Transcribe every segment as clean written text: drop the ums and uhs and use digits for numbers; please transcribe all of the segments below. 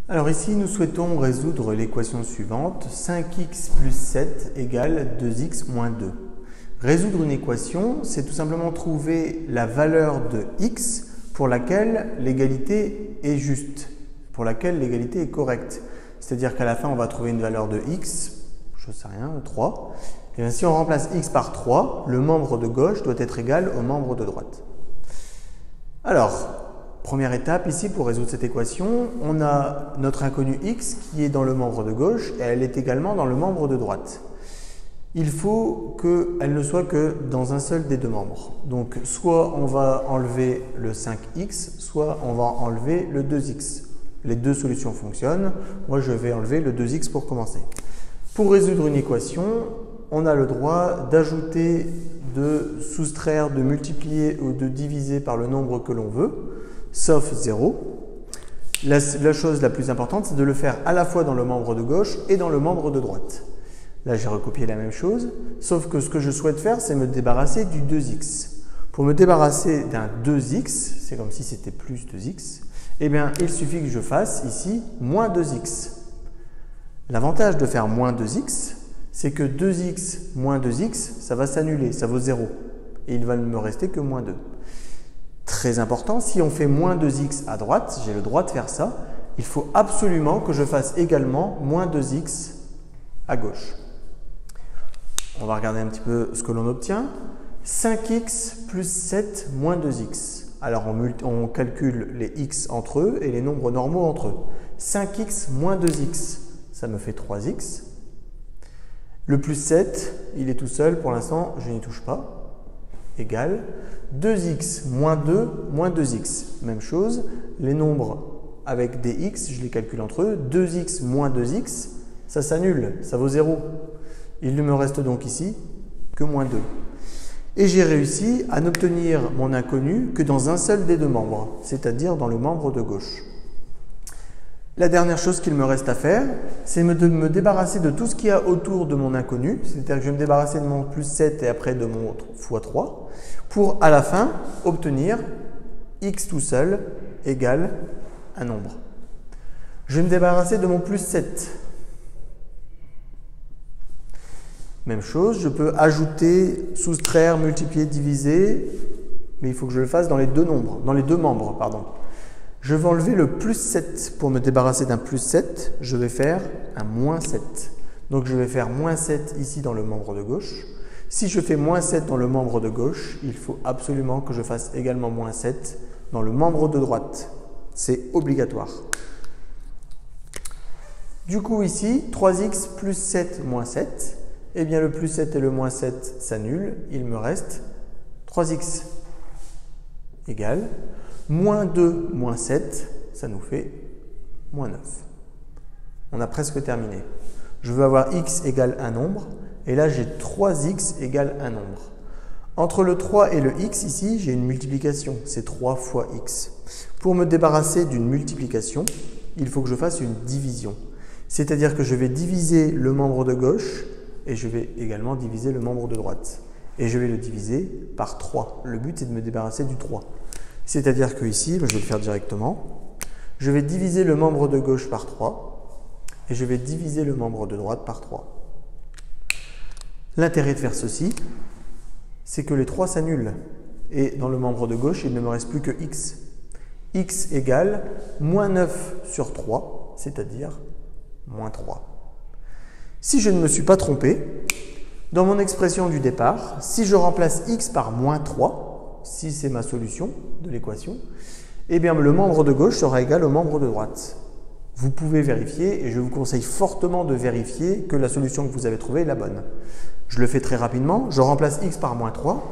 Alors ici, nous souhaitons résoudre l'équation suivante, 5x plus 7 égale 2x moins 2. Résoudre une équation, c'est tout simplement trouver la valeur de x pour laquelle l'égalité est juste, pour laquelle l'égalité est correcte. C'est-à-dire qu'à la fin, on va trouver une valeur de x, je ne sais rien, 3. Et bien, si on remplace x par 3, le membre de gauche doit être égal au membre de droite. Alors, première étape ici pour résoudre cette équation, on a notre inconnue x qui est dans le membre de gauche et elle est également dans le membre de droite. Il faut qu'elle ne soit que dans un seul des deux membres. Donc soit on va enlever le 5x, soit on va enlever le 2x. Les deux solutions fonctionnent. Moi je vais enlever le 2x pour commencer. Pour résoudre une équation, on a le droit d'ajouter, de soustraire, de multiplier ou de diviser par le nombre que l'on veut, sauf 0. La chose la plus importante, c'est de le faire à la fois dans le membre de gauche et dans le membre de droite. Là, j'ai recopié la même chose, sauf que ce que je souhaite faire, c'est me débarrasser du 2x. Pour me débarrasser d'un 2x, c'est comme si c'était plus 2x, eh bien, il suffit que je fasse ici moins 2x. L'avantage de faire moins 2x, c'est que 2x moins 2x, ça va s'annuler, ça vaut 0. Et il va ne me rester que moins 2. Très important, si on fait moins 2x à droite, j'ai le droit de faire ça, il faut absolument que je fasse également moins 2x à gauche. On va regarder un petit peu ce que l'on obtient. 5x plus 7 moins 2x. Alors on calcule les x entre eux et les nombres normaux entre eux. 5x moins 2x, ça me fait 3x. Le plus 7, il est tout seul, pour l'instant, je n'y touche pas. Égal 2x moins 2 moins 2x. Même chose, les nombres avec des x, je les calcule entre eux. 2x moins 2x, ça s'annule, ça vaut 0. Il ne me reste donc ici que moins 2. Et j'ai réussi à n'obtenir mon inconnu que dans un seul des deux membres, c'est-à-dire dans le membre de gauche. La dernière chose qu'il me reste à faire, c'est de me débarrasser de tout ce qu'il y a autour de mon inconnu, c'est-à-dire que je vais me débarrasser de mon plus 7 et après de mon x3, pour à la fin obtenir x tout seul égale un nombre. Je vais me débarrasser de mon plus 7. Même chose, je peux ajouter, soustraire, multiplier, diviser, mais il faut que je le fasse dans les deux membres. Je vais enlever le plus 7. Pour me débarrasser d'un plus 7, je vais faire un moins 7. Donc je vais faire moins 7 ici dans le membre de gauche. Si je fais moins 7 dans le membre de gauche, il faut absolument que je fasse également moins 7 dans le membre de droite. C'est obligatoire. Du coup ici, 3x plus 7 moins 7. Eh bien, le plus 7 et le moins 7 s'annulent. Il me reste 3x égale moins 2 moins 7, ça nous fait moins 9. On a presque terminé. Je veux avoir x égale un nombre, et là j'ai 3x égale un nombre. Entre le 3 et le x ici, j'ai une multiplication, c'est 3 fois x. Pour me débarrasser d'une multiplication, il faut que je fasse une division. C'est-à-dire que je vais diviser le membre de gauche, et je vais également diviser le membre de droite. Et je vais le diviser par 3. Le but, c'est de me débarrasser du 3. C'est-à-dire que ici, je vais le faire directement. Je vais diviser le membre de gauche par 3. Et je vais diviser le membre de droite par 3. L'intérêt de faire ceci, c'est que les 3 s'annulent. Et dans le membre de gauche, il ne me reste plus que x. X égale moins 9 sur 3, c'est-à-dire moins 3. Si je ne me suis pas trompé, dans mon expression du départ, si je remplace x par moins 3, si c'est ma solution de l'équation, eh bien le membre de gauche sera égal au membre de droite. Vous pouvez vérifier et je vous conseille fortement de vérifier que la solution que vous avez trouvée est la bonne. Je le fais très rapidement, je remplace x par moins 3,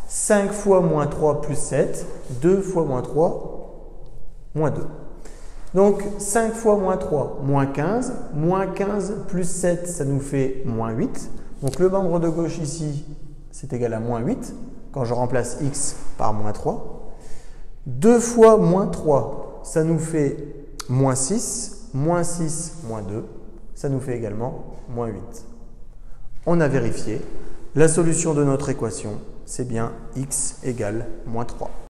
5 fois moins 3 plus 7, 2 fois moins 3, moins 2. Donc 5 fois moins 3, moins 15 plus 7, ça nous fait moins 8. Donc le membre de gauche ici, c'est égal à moins 8, quand je remplace x par moins 3. 2 fois moins 3, ça nous fait moins 6, moins 6, moins 2, ça nous fait également moins 8. On a vérifié, la solution de notre équation, c'est bien x égale moins 3.